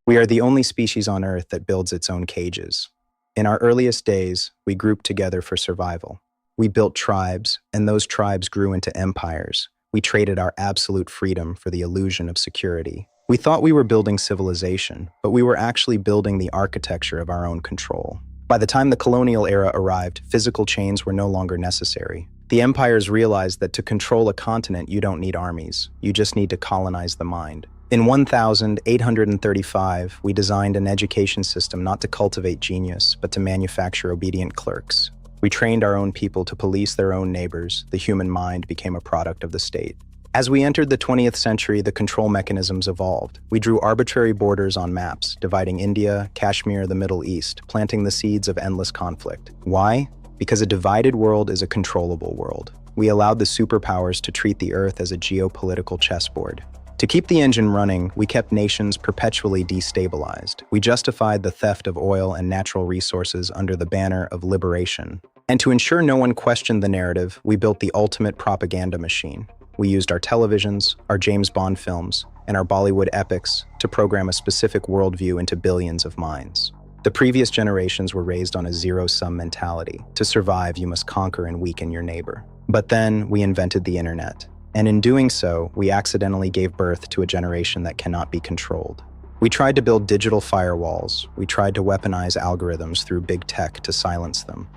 We are the only species on Earth that builds its own cages. In our earliest days, we grouped together for survival. We built tribes, and those tribes grew into empires. We traded our absolute freedom for the illusion of security. We thought we were building civilization, but we were actually building the architecture of our own control. By the time the colonial era arrived, physical chains were no longer necessary. The empires realized that to control a continent, you don't need armies. You just need to colonize the mind. In 1835, we designed an education system not to cultivate genius, but to manufacture obedient clerks. We trained our own people to police their own neighbors. The human mind became a product of the state. As we entered the 20th century, the control mechanisms evolved. We drew arbitrary borders on maps, dividing India, Kashmir, the Middle East, planting the seeds of endless conflict. Why? Because a divided world is a controllable world. We allowed the superpowers to treat the Earth as a geopolitical chessboard. To keep the engine running, we kept nations perpetually destabilized. We justified the theft of oil and natural resources under the banner of liberation. And to ensure no one questioned the narrative, we built the ultimate propaganda machine. We used our televisions, our James Bond films, and our Bollywood epics to program a specific worldview into billions of minds. The previous generations were raised on a zero-sum mentality. To survive, you must conquer and weaken your neighbor. But then we invented the internet. And in doing so, we accidentally gave birth to a generation that cannot be controlled. We tried to build digital firewalls. We tried to weaponize algorithms through big tech to silence them.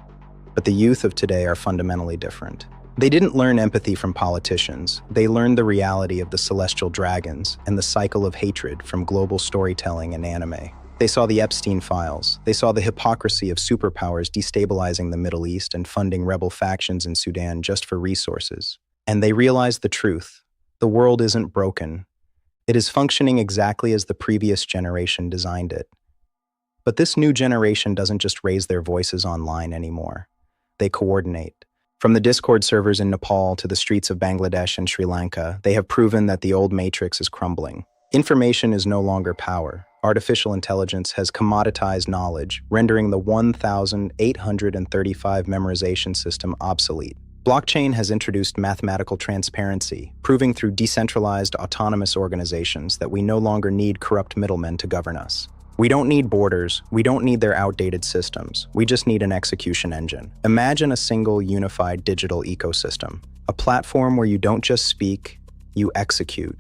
But the youth of today are fundamentally different. They didn't learn empathy from politicians. They learned the reality of the celestial dragons and the cycle of hatred from global storytelling and anime. They saw the Epstein files. They saw the hypocrisy of superpowers destabilizing the Middle East and funding rebel factions in Sudan just for resources. And they realized the truth. The world isn't broken. It is functioning exactly as the previous generation designed it. But this new generation doesn't just raise their voices online anymore. They coordinate. From the Discord servers in Nepal to the streets of Bangladesh and Sri Lanka, they have proven that the old matrix is crumbling. Information is no longer power. Artificial intelligence has commoditized knowledge, rendering the 1,835 memorization system obsolete. Blockchain has introduced mathematical transparency, proving through decentralized autonomous organizations that we no longer need corrupt middlemen to govern us. We don't need borders. We don't need their outdated systems. We just need an execution engine. Imagine a single unified digital ecosystem, a platform where you don't just speak, you execute.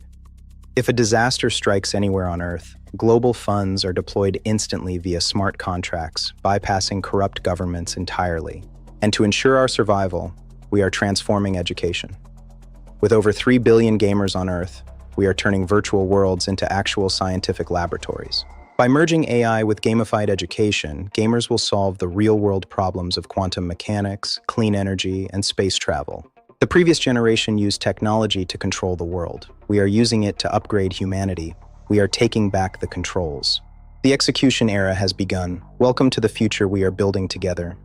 If a disaster strikes anywhere on Earth, global funds are deployed instantly via smart contracts, bypassing corrupt governments entirely. And to ensure our survival, we are transforming education. With over 3 billion gamers on Earth, we are turning virtual worlds into actual scientific laboratories. By merging AI with gamified education, gamers will solve the real-world problems of quantum mechanics, clean energy, and space travel. The previous generation used technology to control the world. We are using it to upgrade humanity. We are taking back the controls. The execution era has begun. Welcome to the future we are building together.